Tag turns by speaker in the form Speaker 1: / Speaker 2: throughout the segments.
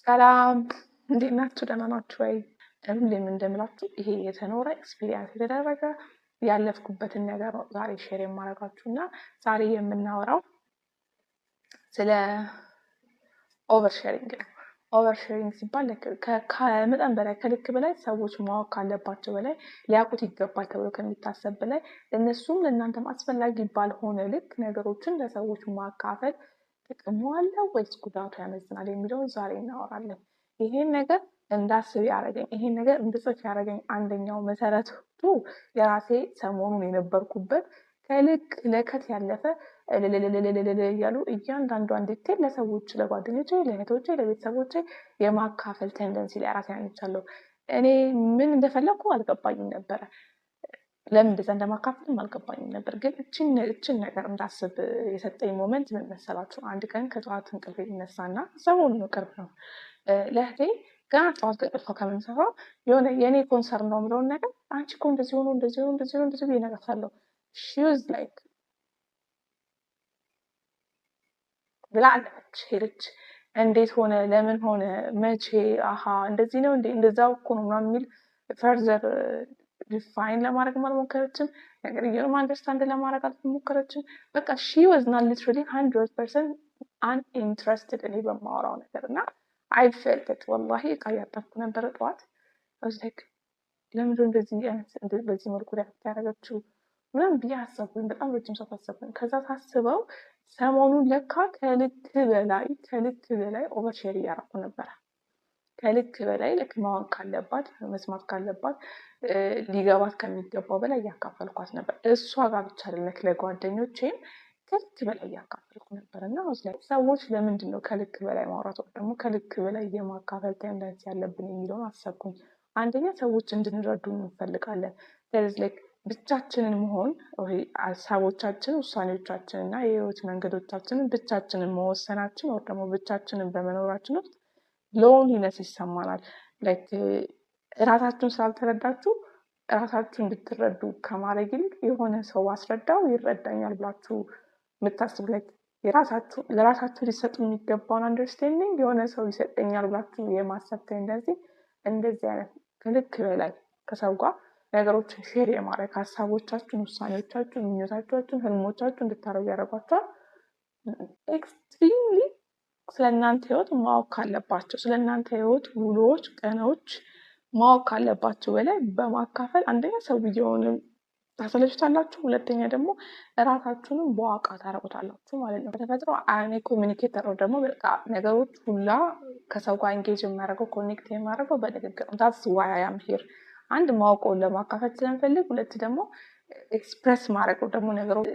Speaker 1: ሰላም እንዴት ናችሁ? ደህና ናችሁ ወይ? ሁሌም እንደምላችሁ ይሄ የተኖረ ኤክስፒሪየንስ የተደረገ ያለፍኩበትን ነገር ነው ዛሬ ሼር የማደርጋችሁ እና ዛሬ የምናወራው ስለ ኦቨር ሼሪንግ ነው። ኦቨር ሼሪንግ ሲባል ከመጠን በላይ ከልክ በላይ ሰዎች ማወቅ ካለባቸው በላይ ሊያውቁት ይገባል ተብሎ ከሚታሰብ በላይ እነሱም ለእናንተም አስፈላጊ ባልሆነ ልክ ነገሮችን ለሰዎች ማካፈል ጥቅሙ አለው ወይስ ጉዳቱ ያመዝናል የሚለውን ዛሬ እናወራለን። ይሄን ነገር እንዳስብ ያደረገኝ ይሄን ነገር እንድጽፍ ያደረገኝ አንደኛው መሰረቱ የራሴ ሰሞኑን የነበርኩበት ከልክ ለከት ያለፈ እያሉ እያንዳንዷን ዲቴል ለሰዎች ለጓደኞቼ፣ ለእህቶቼ፣ ለቤተሰቦቼ የማካፈል ቴንደንሲ ላይ ራሴ አግኝቻለሁ። እኔ ምን እንደፈለኩ አልገባኝም ነበረ። ለምን እንደዛ እንደማካፈልም አልገባኝም ነበር። ግን እችን ነገር እንዳስብ የሰጠኝ ሞመንት ምን መሰላችሁ? አንድ ቀን ከጠዋት እንቅልፍ ይነሳና ሰሞኑን ቅርብ ነው ለእህቴ ገና ጠዋት ከእንቅልፏ ከምንሰራው የሆነ የእኔ ኮንሰርን ነው የምለውን ነገር አንቺ እኮ እንደዚህ ሆኖ እንደዚህ ሆኖ እንደዚህ ሆኖ እንደዚህ ብዬ እነግራታለሁ። ሺ ዋዝ ላይክ ብላ አለፈች ሄደች። እንዴት ሆነ? ለምን ሆነ? መቼ? አሀ እንደዚህ ነው እንዴ? እንደዛው እኮ ነው ምናምን የሚል ፈርዘር ዲፋይን ለማድረግ አልሞከረችም። ነገርየውንም አንደርስታንድ ለማድረግ አልሞከረችም። በቃ ሺ ዋዝ ናት ሊትራሊ 100% አንኢንትረስትድ እኔ በማወራው ነገር እና አይ ፌልት ወላሂ እቃ እያጠብኩ ነበረ ጠዋት ላይክ ለምንድን እንደዚህ በዚህ መልኩ ሪያክት ያደረገችው ምናምን ብዬ አሰብኩኝ። በጣም ረጅም ሰዓት አሰብኩኝ። ከዛ ሳስበው ሰሞኑን ለካ ከልክ በላይ ኦቨርሼር እያደረኩ ነበረ። ከልክ በላይ ልክ ማወቅ ካለባት መስማት ካለባት ሊገባት ከሚገባው በላይ እያካፈልኳት ነበር። እሷ ጋር ብቻ አይደለም ለጓደኞቼም ከልክ በላይ እያካፈልኩ ነበር እና ሰዎች ለምንድን ነው ከልክ በላይ ማውራት ደግሞ ከልክ በላይ የማካፈል ቴንደንሲ ያለብን የሚለውን አሰብኩኝ። አንደኛ ሰዎች እንድንረዱ እንፈልጋለን። ብቻችንን መሆን ሀሳቦቻችን፣ ውሳኔዎቻችን እና የህይወት መንገዶቻችንን ብቻችንን መወሰናችን ወይ ደግሞ ብቻችንን በመኖራችን ውስጥ ሎንሊነስ ይሰማናል። እራሳችሁን ስላልተረዳችሁ እራሳችሁ እንድትረዱ ከማድረግ ይልቅ የሆነ ሰው አስረዳው ይረዳኛል ብላችሁ የምታስቡ ለራሳችሁ ሊሰጡ የሚገባውን አንደርስታንዲንግ የሆነ ሰው ይሰጠኛል ብላችሁ የማሰብ ቴንደንሲ እንደዚህ አይነት ከልክ በላይ ከሰው ጋር ነገሮችን ሼር የማድረግ ሀሳቦቻችሁን፣ ውሳኔዎቻችሁን፣ ምኞታችሁን፣ ህልሞቻችሁን እንድታረጉ ያደርጓቸዋል። ኤክስትሪምሊ ስለእናንተ ህይወት ማወቅ ካለባቸው ስለእናንተ ህይወት ውሎዎች፣ ቀኖች ማወቅ ካለባቸው በላይ በማካፈል አንደኛ ሰውየውንም ታሰለችታላችሁ፣ ሁለተኛ ደግሞ እራሳችሁንም በዋቃ ታረጉታላችሁ ማለት ነው። በተፈጥሮ እኔ ኮሚኒኬተር ነው ደግሞ በቃ ነገሮች ሁላ ከሰው ጋር ኢንጌጅ የሚያደርገው ኮኔክት የማደርገው በንግግር ነው። ታስ ዋይ አይ አም ሂር። አንድ ማወቀውን ለማካፈል ስለምፈልግ፣ ሁለት ደግሞ ኤክስፕሬስ ማድረግ ደግሞ ነገሮች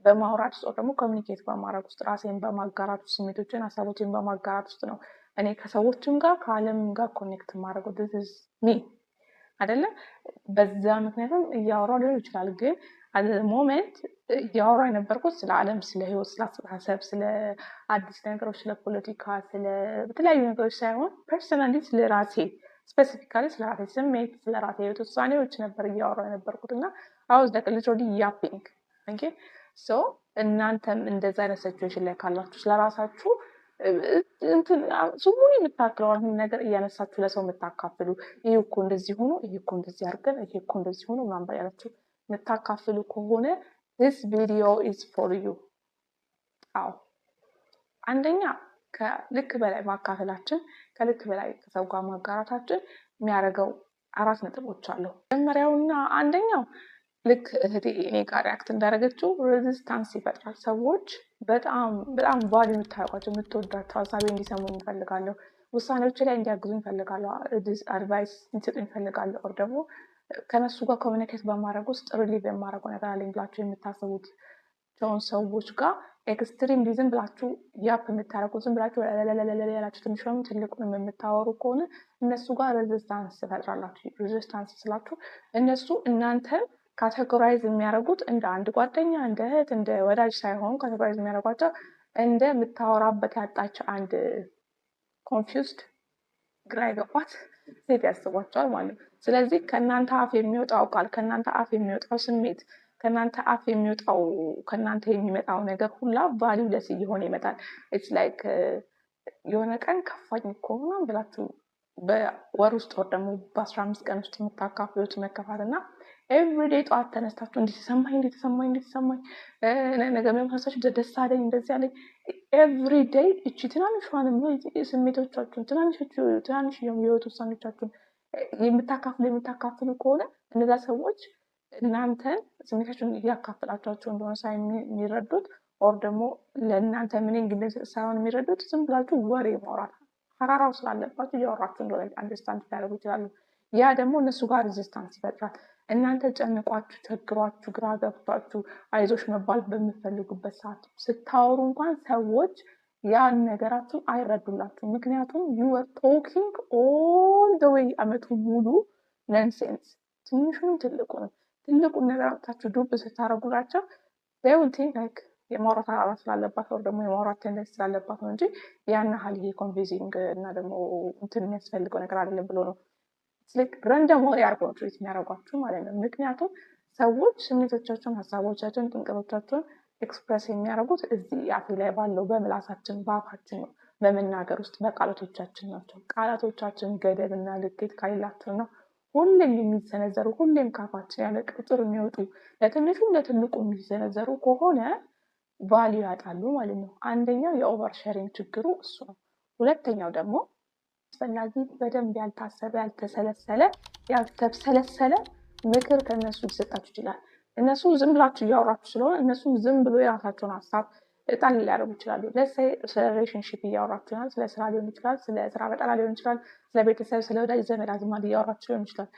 Speaker 1: በማውራት ውስጥ ደግሞ ኮሚኒኬት በማድረግ ውስጥ ራሴን በማጋራት ውስጥ ስሜቶችን፣ ሀሳቦችን በማጋራት ውስጥ ነው እኔ ከሰዎችም ጋር ከዓለምም ጋር ኮኔክት ማድረገው። this is me አይደለ? በዛ ምክንያቱም እያወራሁ ሊሆን ይችላል፣ ግን አት ዘ ሞመንት እያወራሁ የነበርኩት ስለ ዓለም፣ ስለ ህይወት፣ ስለ አስተሳሰብ፣ ስለ አዲስ ነገሮች፣ ስለ ፖለቲካ፣ ስለ በተለያዩ ነገሮች ሳይሆን ፐርሰናሊ ስለ ራሴ ስፔሲፊካሊ ስለ ራሴ ስሜት፣ ስለ ራሴ ህይወት ውሳኔዎች ነበር እያወራሁ የነበርኩት እና አውዝ ሊትራሊ ያፒንግ። ኦኬ ሶ እናንተም እንደዛ አይነት ሲቹዌሽን ላይ ካላችሁ ስለራሳችሁ ስሙን የምታክለውን ነገር እያነሳችሁ ለሰው የምታካፍሉ ይሄ እኮ እንደዚህ ሆኖ ይሄ እኮ እንደዚህ አድርገን ይሄ እኮ እንደዚህ ሆኖ ምናምን ያላችሁ የምታካፍሉ ከሆነ this video is for you። አዎ አንደኛ ከልክ በላይ ማካፈላችን፣ ከልክ በላይ ከሰው ጋር ማጋራታችን የሚያደርገው 4 ነጥቦች አሉ። መጀመሪያውና አንደኛው ልክ እህቴ እኔ ጋር ሪያክት እንዳደረገችው ሬዚስታንስ ይፈጥራል። ሰዎች በጣም ቫልዩ የምታውቋቸው የምትወዳቸው ሀሳቤ እንዲሰሙ እንፈልጋለሁ፣ ውሳኔዎች ላይ እንዲያግዙ እንፈልጋለሁ፣ አድቫይስ እንዲሰጡ እንፈልጋለሁ። ኦር ደግሞ ከነሱ ጋር ኮሚኒኬት በማድረግ ውስጥ ሪሊቭ የማድረገው ነገር አለኝ ብላችሁ የምታስቡት ሰዎች ጋር ኤክስትሪም ዝም ብላችሁ ያፕ የምታደርጉ ዝም ብላችሁ ያላችሁ ትንሹም ትልቁንም የምታወሩ ከሆነ እነሱ ጋር ሬዚስታንስ ትፈጥራላችሁ። ሬዚስታንስ ስላችሁ እነሱ እናንተን ካቴጎራይዝ የሚያደርጉት እንደ አንድ ጓደኛ፣ እንደ እህት፣ እንደ ወዳጅ ሳይሆን ካቴጎራይዝ የሚያደርጓቸው እንደ የምታወራበት ያጣች አንድ ኮንፊውዝድ ግራ የገባት ሴት ያስቧቸዋል ማለት ነው። ስለዚህ ከእናንተ አፍ የሚወጣው ቃል፣ ከእናንተ አፍ የሚወጣው ስሜት፣ ከእናንተ አፍ የሚወጣው ከእናንተ የሚመጣው ነገር ሁላ ቫሊውለስ እየሆነ ይመጣል። ኢትስ ላይክ የሆነ ቀን ከፋኝ እኮ ምናምን ብላችሁ በወር ውስጥ ወር ደግሞ በ15 ቀን ውስጥ የምታካፍሉት መከፋት እና ኤቭሪዴይ ጠዋት ተነስታችሁ እንዲተሰማኝ ነገ መመሳሳችሁ ደስ አለኝ እንደዚህ አለኝ ኤቭሪዴይ እቺ ትናንሿንም ስሜቶቻችሁን ትናንሽ የህይወት ውሳኔዎቻችሁን የምታካፍሉ ከሆነ እነዛ ሰዎች እናንተን ስሜታችሁን እያካፍላችኋቸው እንደሆነ የሚረዱት ኦር ደግሞ ለእናንተ ምን ሳይሆን የሚረዱት ዝም ብላችሁ ወሬ ማውራት ሀራራው ስላለባችሁ እያወራችሁ እንደሆነ አንደርስታንድ ሊያደርጉ ይችላሉ። ያ ደግሞ እነሱ ጋር ሬዚስታንስ ይፈጥራል። እናንተ ጨንቋችሁ ቸግሯችሁ ግራ ገብቷችሁ አይዞሽ መባል በምትፈልጉበት ሰዓት ስታወሩ እንኳን ሰዎች ያን ነገራችሁን አይረዱላችሁም። ምክንያቱም ዩ አር ቶኪንግ ኦል ዘ ዌይ አመቱ ሙሉ ነንሴንስ፣ ትንሹን ትልቁን ነገር አምጥታችሁ ዱብ ስታረጉላቸው they will think like የማውራት አራራ ስላለባት ወር ደግሞ የማውራት ቴንደንስ ስላለባት ነው እንጂ ያን ያህል ይሄ ኮንቪንሲንግ እና ደግሞ እንትን የሚያስፈልገው ነገር አይደለም ብሎ ነው ረንደም ወሬ አድርገው ነው ትሪት የሚያደርጓችሁ ማለት ነው። ምክንያቱም ሰዎች ስሜቶቻቸውን፣ ሀሳቦቻቸውን፣ ጥንቅሮቻቸውን ኤክስፕረስ የሚያደርጉት እዚህ አፌ ላይ ባለው በምላሳችን በአፋችን ነው፣ በመናገር ውስጥ በቃላቶቻችን ናቸው። ቃላቶቻችን ገደብ እና ልኬት ከሌላቸው ነው ሁሌም የሚሰነዘሩ ሁሌም ካፋችን ያለ ቁጥር የሚወጡ ለትንሹ ለትልቁ የሚሰነዘሩ ከሆነ ቫልዩ ያጣሉ ማለት ነው። አንደኛው የኦቨር ሼሪንግ ችግሩ እሱ ነው። ሁለተኛው ደግሞ አስፈላጊ በደንብ ያልታሰበ ያልተብሰለሰለ ምክር ከእነሱ ሊሰጣችሁ ይችላል። እነሱ ዝም ብላችሁ እያወራችሁ ስለሆነ እነሱ ዝም ብሎ የራሳቸውን ሀሳብ ጣል ሊያደርጉ ይችላሉ። ለምሳሌ ስለ ሪሌሽንሺፕ እያወራችሁ ይሆናል። ስለ ስራ ሊሆን ይችላል፣ ስለ ስራ ፈጠራ ሊሆን ይችላል፣ ስለ ቤተሰብ፣ ስለ ወዳጅ ዘመድ አዝማድ እያወራችሁ ሊሆን ይችላል።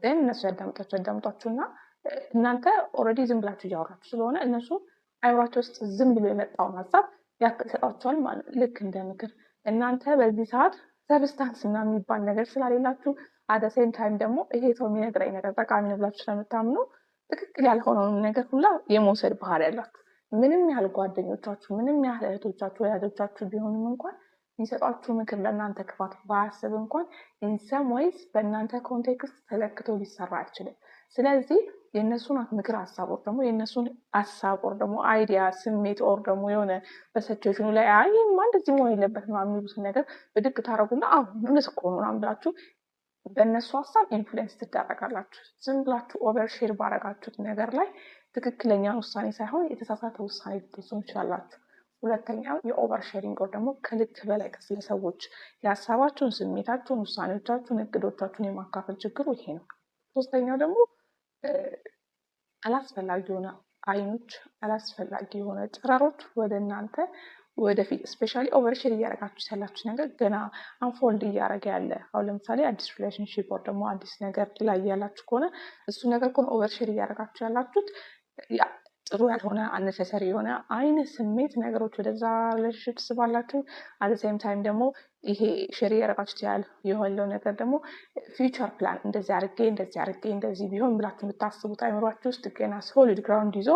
Speaker 1: ግን እነሱ ያዳምጧችሁና እናንተ ኦልሬዲ ዝም ብላችሁ እያወራችሁ ስለሆነ እነሱ አይምሯቸው ውስጥ ዝም ብሎ የመጣውን ሀሳብ ያሰጧቸዋል ማለት ነው፣ ልክ እንደ ምክር። እናንተ በዚህ ሰዓት ሰብስታንስ እና የሚባል ነገር ስላሌላችሁ አደሴም ታይም ደግሞ ይሄ ሰው የሚነግረኝ ነገር ጠቃሚ ነው ብላችሁ ስለምታምኑ ትክክል ያልሆነውን ነገር ሁላ የመውሰድ ባህሪ ያላችሁ። ምንም ያህል ጓደኞቻችሁ፣ ምንም ያህል እህቶቻችሁ፣ ወዳጆቻችሁ ቢሆንም እንኳን የሚሰጧችሁ ምክር ለእናንተ ክፋት ባያስብ እንኳን ኢንሰም ወይስ በእናንተ ኮንቴክስት ተለክቶ ሊሰራ አይችልም። ስለዚህ የእነሱን ምክር ሀሳብ ወር ደግሞ የእነሱን ሀሳብ ወር ደግሞ አይዲያ ስሜት ወር ደግሞ የሆነ በሲቹዌሽኑ ላይ አይማ እንደዚህ መሆን የለበትም የሚሉትን ነገር ብድግ ታደርጉና እውነት እኮ ነው ምናምን ብላችሁ በእነሱ ሀሳብ ኢንፍሉዌንስ ትዳረጋላችሁ። ዝም ብላችሁ ኦቨር ሼር ባረጋችሁት ነገር ላይ ትክክለኛን ውሳኔ ሳይሆን የተሳሳተ ውሳኔ ልትወስኑ ትችላላችሁ። ሁለተኛው የኦቨር ሼሪንግ ወር ደግሞ ከልክ በላይ ስለሰዎች የሀሳባችሁን፣ ስሜታችሁን፣ ውሳኔዎቻችሁን፣ እቅዶቻችሁን የማካፈል ችግሩ ይሄ ነው። ሶስተኛው ደግሞ አላስፈላጊ የሆነ አይኖች፣ አላስፈላጊ የሆነ ጨረሮች ወደ እናንተ ወደፊት ስፔሻሊ ኦቨርሼር እያደረጋችሁ ያላችሁ ነገር ገና አንፎልድ እያደረገ ያለ አሁን ለምሳሌ አዲስ ሪሌሽንሺፕ ወር ደግሞ አዲስ ነገር ላይ ያላችሁ ከሆነ እሱ ነገር ከሆነ ኦቨርሼር እያደረጋችሁ ያላችሁት ጥሩ ያልሆነ አነሰሰሪ የሆነ አይነት ስሜት ነገሮች ወደዛ ሪሌሽንሺፕ ትስባላችሁ። አዘሴም ታይም ደግሞ ይሄ ሼር እያደረጋችሁት ያለው ነገር ደግሞ ፊውቸር ፕላን እንደዚህ አድርጌ እንደዚህ ቢሆን ብላችሁ የምታስቡት አይምሯችሁ ውስጥ ገና ሶሊድ ግራውንድ ይዞ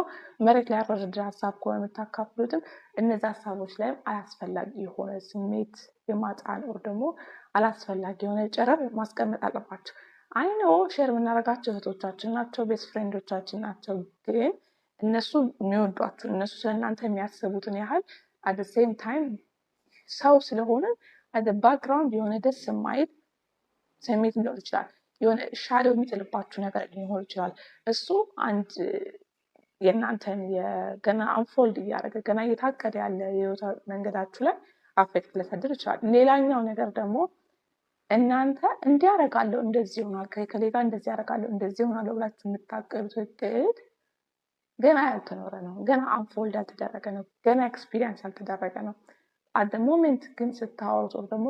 Speaker 1: መሬት ላይ ያረደ ሀሳብ ከሆነ የምታካፍሉትም እነዚ ሀሳቦች ላይም አላስፈላጊ የሆነ ስሜት የማጣን ወር ደግሞ አላስፈላጊ የሆነ ጨረር ማስቀመጥ አለባቸው። አይኖ ሼር የምናደርጋቸው እህቶቻችን ናቸው፣ ቤስት ፍሬንዶቻችን ናቸው። ግን እነሱ የሚወዷችሁ እነሱ ስለእናንተ የሚያስቡትን ያህል አት ሴም ታይም ሰው ስለሆነ ባክግራውንድ የሆነ ደስ የማይል ስሜት ሊኖር ይችላል። የሆነ ሻዶው የሚጥልባችሁ ነገር ሊኖር ይችላል። እሱ አንድ የእናንተን ገና አንፎልድ እያደረገ ገና እየታቀደ ያለ የህይወት መንገዳችሁ ላይ አፌክት ሊያሳድር ይችላል። ሌላኛው ነገር ደግሞ እናንተ እንዲያረጋለሁ እንደዚህ ይሆናል ከሌጋ እንደዚህ ያረጋለሁ እንደዚህ ይሆናለሁ ብላችሁ የምታቀዱት እቅድ ገና ያልተኖረ ነው፣ ገና አንፎልድ ያልተደረገ ነው፣ ገና ኤክስፒሪየንስ ያልተደረገ ነው። አት ሞሜንት ግን ስታወሩት ወር ደግሞ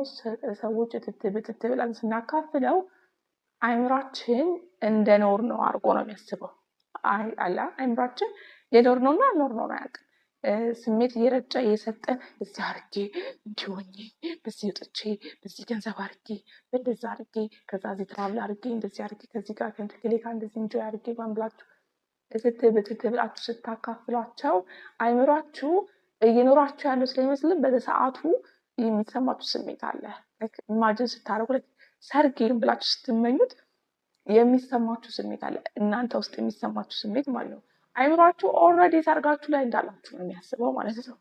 Speaker 1: ሰዎች ትትብ ብለን ስናካፍለው አይምራችን እንደኖር ነው አድርጎ ነው የሚያስበው። አይምራችን የኖር ነውና ኖር ነው አያውቅም። ስሜት እየረጨ እየሰጠን በዚህ አድርጌ እንዲሆኝ በዚህ ወጥቼ በዚህ ገንዘብ አድርጌ በእንደዚህ አድርጌ ከዛ ዚህ ትራቭል አድርጌ እንደዚህ አድርጌ ከዚህ ጋር ከሌላ እንደዚህ እንጆ አድርጌ ባንብላችሁ ብላችሁ ስታካፍሏቸው አይምሯችሁ እየኖራችሁ ያለው ስለሚመስልም በሰዓቱ የሚሰማችሁ ስሜት አለ። ኢማጂን ስታደርጉ ሰርጌን ብላችሁ ስትመኙት የሚሰማችሁ ስሜት አለ፣ እናንተ ውስጥ የሚሰማችሁ ስሜት ማለት ነው። አይምሯችሁ ኦልሬዲ ሰርጋችሁ ላይ እንዳላችሁ ነው የሚያስበው ማለት ነው።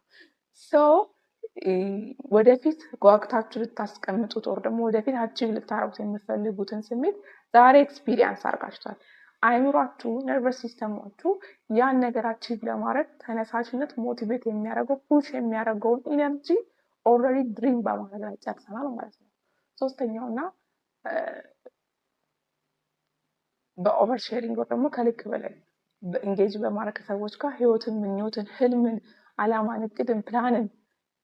Speaker 1: ወደፊት ጓግታችሁ ልታስቀምጡት ወር ደግሞ ወደፊት አቺቭ ልታረጉት የምትፈልጉትን ስሜት ዛሬ ኤክስፒሪየንስ አድርጋችኋል። አይምሯችሁ ነርቨስ ሲስተማችሁ ያን ነገር አቺቭ ለማድረግ ተነሳሽነት ሞቲቬት የሚያደርገው ፑሽ የሚያደርገውን ኢነርጂ ኦልሬዲ ድሪም በማድረግ ላይ ጨርሰናል ማለት ነው። ሶስተኛውና በኦቨር ሼሪንግ ደግሞ ከልክ በላይ በኢንጌጅ በማድረግ ከሰዎች ጋር ህይወትን፣ ምኞትን፣ ህልምን፣ አላማን፣ እቅድን፣ ፕላንን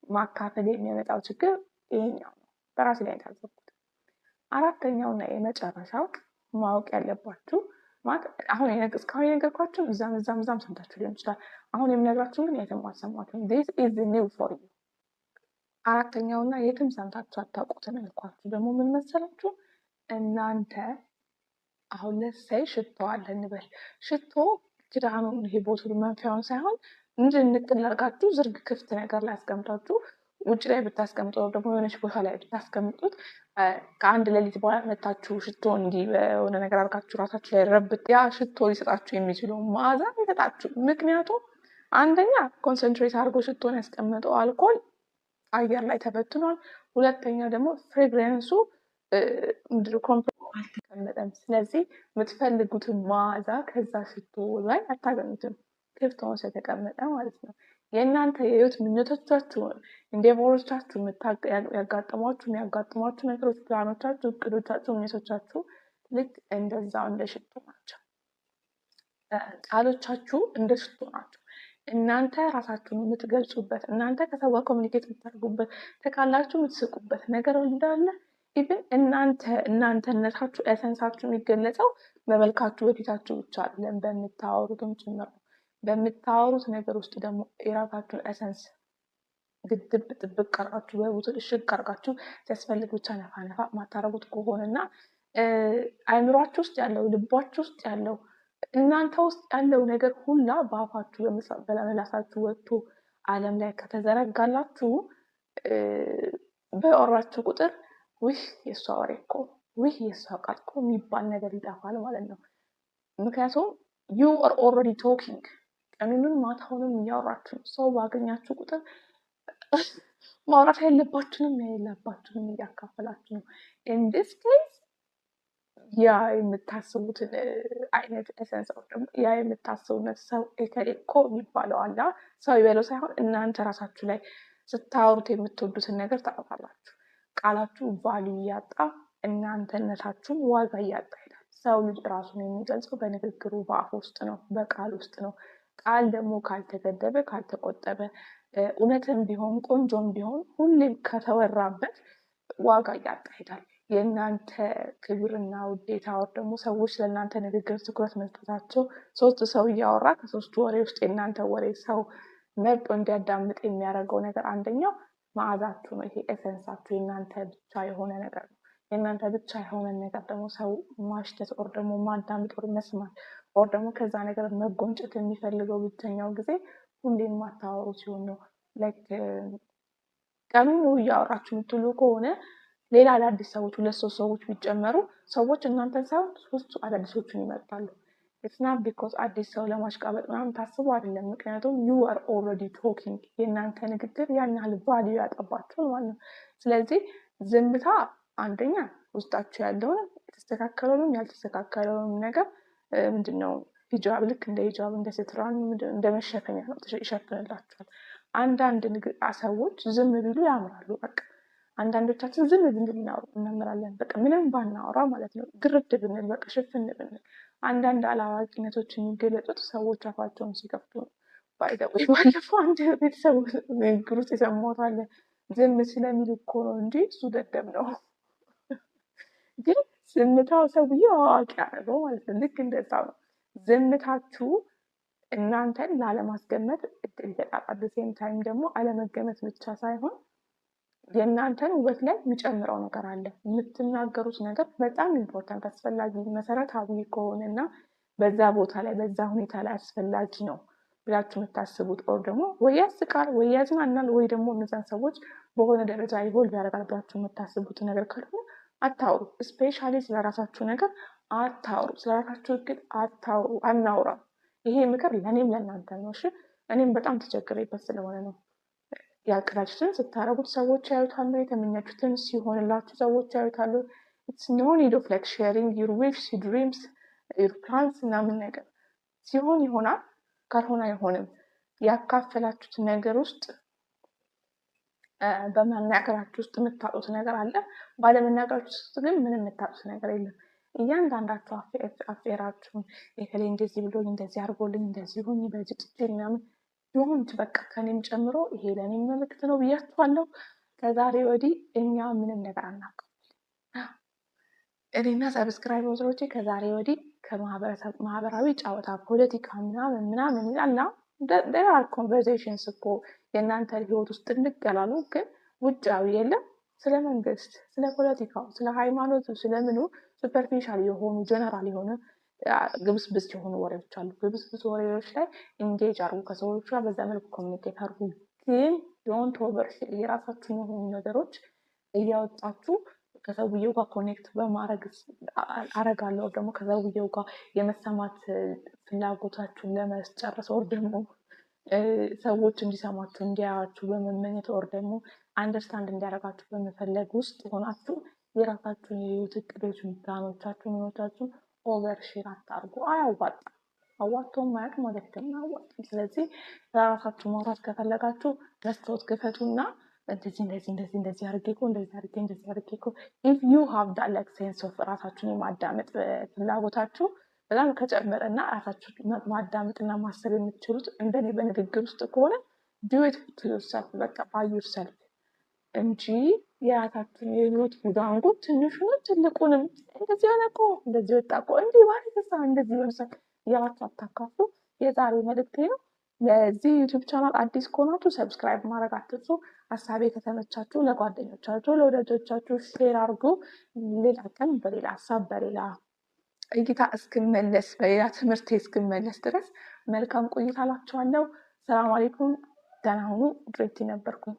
Speaker 1: ማካፈል የሚያመጣው ችግር ይሄኛው ነው። በራሴ ላይ ታዘብኩት። አራተኛውና የመጨረሻው ማወቅ ያለባችሁ ማለት አሁን እስካሁን የነገርኳችሁ እዛም ሰምታችሁ ሊሆን ይችላል። አሁን የምነግራችሁ ግን የትም አልሰማችሁም። this is new for you። አራተኛውና የትም ሰምታችሁ አታውቁትን ያልኳችሁ ደግሞ ምን መሰላችሁ? እናንተ አሁን ለሳይ ሽቶ አለ እንበል። ሽቶ ክዳኑን ይሄ ቦትሉ መንፊያውን ሳይሆን እንድንቅል አድርጋችሁ ዝርግ ክፍት ነገር ላይ አስቀምጣችሁ ውጭ ላይ ብታስቀምጡት ደግሞ የሆነች ቦታ ላይ ብታስቀምጡት ከአንድ ሌሊት በኋላ መታችሁ ሽቶ እንዲህ በሆነ ነገር አድርጋችሁ ራሳችሁ ላይ ረብት ያ ሽቶ ሊሰጣችሁ የሚችለው መዓዛ ይሰጣችሁ። ምክንያቱም አንደኛ ኮንሰንትሬት አድርጎ ሽቶን ያስቀመጠው አልኮል አየር ላይ ተበትኗል። ሁለተኛ ደግሞ ፍሬግረንሱ አልተቀመጠም። ስለዚህ የምትፈልጉትን መዓዛ ከዛ ሽቶ ላይ አታገኙትም፣ ክፍት ሆኖ ስለተቀመጠ ማለት ነው። የእናንተ የህይወት ምኞቶቻችሁን፣ ኢንዴቨሮቻችሁ፣ ያጋጥሟችሁ ነገሮች፣ ፕላኖቻችሁ፣ እቅዶቻችሁ፣ ምኞቶቻችሁ ልክ እንደዛው እንደ ሽቶ ናቸው። ቃሎቻችሁ እንደ ሽቶ ናቸው። እናንተ ራሳችሁን የምትገልጹበት፣ እናንተ ከሰው ጋር ኮሚኒኬት የምታደርጉበት፣ ተካላችሁ የምትስቁበት ነገር እንዳለ ኢቭን እናንተነታችሁ ኤሰንሳችሁ የሚገለጸው በመልካችሁ በፊታችሁ ብቻ አይደለም፣ በምታወሩትም ጭምር ነው። በምታወሩት ነገር ውስጥ ደግሞ የራሳችሁን ኤሰንስ ግድብ ጥብቅ አርጋችሁ በቡት እሽግ አርጋችሁ ሲያስፈልግ ብቻ ነፋ ነፋ ማታረጉት ከሆነና አይምሯችሁ ውስጥ ያለው ልባችሁ ውስጥ ያለው እናንተ ውስጥ ያለው ነገር ሁላ በአፋችሁ በመላሳችሁ ወጥቶ ዓለም ላይ ከተዘረጋላችሁ በወራችሁ ቁጥር ውህ የእሷ ወሬ እኮ ውህ የእሷ ቃል እኮ የሚባል ነገር ይጠፋል ማለት ነው። ምክንያቱም ዩ አር ኦልሬዲ ቶኪንግ ቀኑንም ማታውንም እያወራችሁ ሰው ባገኛችሁ ቁጥር ማውራት ያለባችሁንም የሌለባችሁንም እያካፈላችሁ ነው። ኢን ዲስ ኬዝ ያ የምታስቡትን አይነት ኤሰንስ ደግሞ ያ የምታስቡነት ሰው እከሌ እኮ የሚባለው አለ ሰው ይበለው ሳይሆን እናንተ ራሳችሁ ላይ ስታወሩት የምትወዱትን ነገር ታውቃላችሁ። ቃላችሁ ቫልዩ እያጣ እናንተነታችሁም ዋጋ እያጣ ይሄዳል። ሰው ልጅ ራሱን የሚገልጸው በንግግሩ በአፍ ውስጥ ነው፣ በቃል ውስጥ ነው። ቃል ደግሞ ካልተገደበ ካልተቆጠበ እውነትም ቢሆን ቆንጆም ቢሆን ሁሌም ከተወራበት ዋጋ እያጣ ይሄዳል። የእናንተ ክብርና ውዴታ ወር ደግሞ ሰዎች ለእናንተ ንግግር ትኩረት መስጠታቸው ሶስት ሰው እያወራ ከሶስቱ ወሬ ውስጥ የእናንተ ወሬ ሰው መርጦ እንዲያዳምጥ የሚያደርገው ነገር አንደኛው መዓዛችሁ ነው። ይሄ ኤሰንሳችሁ የእናንተ ብቻ የሆነ ነገር ነው። የእናንተ ብቻ የሆነ ነገር ደግሞ ሰው ማሽተት ወር ደግሞ ማዳምጥ ወር መስማት ወር ደግሞ ከዛ ነገር መጎንጨት የሚፈልገው ብቸኛው ጊዜ ሁሌም ማታወሩ ሲሆን ነው። ላይክ ቀኑን እያወራችሁ የምትሉ ከሆነ ሌላ አዳዲስ ሰዎች 2-3 ሰዎች ቢጨመሩ ሰዎች እናንተን ሳይሆን 3 አዳዲሶቹን ይመርጣሉ። ኢትስ ናት ቢኮዝ አዲስ ሰው ለማሽቃበጥ ምናምን ታስቡ አይደለም። ምክንያቱም ዩ አር ኦልሬዲ ቶኪንግ የእናንተ ንግግር ያን ያህል ቫልዩ ያጠባችኋል ማለት ነው። ስለዚህ ዝምታ አንደኛ ውስጣችሁ ያለውን የተስተካከለውንም ያልተስተካከለውንም ነገር ምንድነው ሂጃብ ልክ እንደ ሂጃብ እንደ ስትራን እንደ መሸፈኛ ነው ይሸፍንላችኋል። አንዳንድ ሰዎች ዝም ቢሉ ያምራሉ። በቃ አንዳንዶቻችን ዝም ብንል እናምራለን። በቃ ምንም ባናወራ ማለት ነው። ግርድ ብንል በቃ ሽፍን ብንል። አንዳንድ አላዋቂነቶች የሚገለጹት ሰዎች አፋቸውን ሲከፍቱ ነው። ባይዘው ባለፈው አንድ ቤተሰብ ንግግር ውስጥ የሰማሁት አለ። ዝም ስለሚል እኮ ነው እንጂ እሱ ደደብ ነው። ግን ዝምታው ሰውዬው አዋቂ ያደረገው ማለት ነው። ልክ እንደዛ ነው። ዝምታችሁ እናንተን ላለማስገመት እድል ይሰጣል። አት ዘ ሴም ታይም ደግሞ አለመገመት ብቻ ሳይሆን የእናንተን ውበት ላይ የሚጨምረው ነገር አለ። የምትናገሩት ነገር በጣም ኢምፖርታንት አስፈላጊ መሰረታዊ ከሆነና በዛ ቦታ ላይ በዛ ሁኔታ ላይ አስፈላጊ ነው ብላችሁ የምታስቡት ኦር ደግሞ ወይ ያስቃል ወይ ያዝናናል ወይ ደግሞ እነዛን ሰዎች በሆነ ደረጃ ኢቮልቭ ያደርጋል ብላችሁ የምታስቡት ነገር ካልሆነ አታውሩ። ስፔሻሊ ስለራሳችሁ ነገር አታውሩ። ስለራሳችሁ እቅድ አታውሩ፣ አናውራ። ይሄ ምክር ለእኔም ለእናንተ ነው። እሺ እኔም በጣም ተቸግሬበት ስለሆነ ነው። ያቀዳችሁትን ስታረጉት ሰዎች ያዩታሉ። የተመኛችሁትን ሲሆንላችሁ ሰዎች ያዩታሉ። ኢትስ ኖ ኒድ ኦፍ ላይክ ሼሪንግ ዩር ዊሽስ ዩር ድሪምስ ዩር ፕላንስ ምናምን ነገር ሲሆን ይሆናል፣ ካልሆነ አይሆንም። ያካፈላችሁት ነገር ውስጥ በመናገራችሁ ውስጥ የምታጡት ነገር አለ። ባለመናገራችሁ ውስጥ ግን ምንም የምታጡት ነገር የለም። እያንዳንዳችሁ አፌራችሁን የከሌ እንደዚህ ብሎኝ እንደዚህ አድርጎልኝ እንደዚህ ሆኝ በዚህ ጥጤ ምናምን ቢሆንች በቃ ከኔም ጨምሮ ይሄ ለእኔ መልዕክት ነው ብያችኋለሁ። ከዛሬ ወዲህ እኛ ምንም ነገር አናውቅም። እኔና ሰብስክራይበሮቼ ከዛሬ ወዲህ ከማህበራዊ ጨዋታ ፖለቲካ ምናምን ምናምን ይላልና there are conversations እኮ የእናንተ ህይወት ውስጥ እንገላሉ፣ ግን ውጫዊ የለም። ስለ መንግስት፣ ስለ ፖለቲካው፣ ስለ ሃይማኖቱ፣ ስለምኑ ሱፐርፊሻል የሆኑ ጀነራል የሆነ ግብስብስ የሆኑ ወሬዎች አሉ። ግብስብስ ወሬዎች ላይ ኢንጌጅ አርጉ፣ ከሰዎች ጋር በዛ መልኩ ኮሚኒኬት አርጉ። ግን ዶንት ኦቨር የራሳችሁን የሆኑ ነገሮች እያወጣችሁ ከሰውየው ጋር ኮኔክት በማድረግ አረጋለሁ ደግሞ ከሰውየው ጋር የመሰማት ፍላጎታችሁን ለመስጨረስ ወር ደግሞ ሰዎች እንዲሰማችሁ እንዲያያችሁ በመመኘት ወር ደግሞ አንደርስታንድ እንዲያደርጋችሁ በመፈለግ ውስጥ ሆናችሁ የራሳችሁን የህይወት እቅዶች፣ ፕላኖቻችሁን፣ ህይወታችሁን ኦቨር ሼር አታርጉ። አያዋጣም። አዋጥቶም ማያውቅ ማለት ነው አያዋጣም። ስለዚህ ለራሳችሁ ማውራት ከፈለጋችሁ መስታወት ክፈቱና እንደዚህ አድርጌ እኮ ኢፍ ዩ ሃቭ ዳት ላይክ ሴንስ ኦፍ ራሳችሁን የማዳመጥ ፍላጎታችሁ በጣም ከጨመረ እና ራሳችሁ ማዳመጥና ማሰብ የምትችሉት እንደኔ በንግግር ውስጥ ከሆነ ዱ ኢት ቱ ዮርሰልፍ፣ በቃ ባይ ዮርሰልፍ እንጂ የራሳችሁን የህይወት ጉዳንጉ ትንሹንም ትልቁንም እንደዚህ ሆነ እኮ እንደዚህ ወጣ እኮ እንዲህ ባለተሳ እንደዚህ ወርሰል እያላችሁ አታካፉ። የዛሬ መልእክቴ ነው። ለዚህ ዩቲዩብ ቻናል አዲስ ከሆናችሁ ሰብስክራይብ ማድረግ አትርሱ። ሀሳቤ ከተመቻችሁ ለጓደኞቻችሁ፣ ለወዳጆቻችሁ ሼር አድርጉ። ሌላ ቀን በሌላ ሀሳብ በሌላ እይታ እስክመለስ በሌላ ትምህርት እስክመለስ ድረስ መልካም ቆይታ እላችኋለሁ። ሰላም አለይኩም። ደህና ሁኑ። ድሬቲ ነበርኩኝ።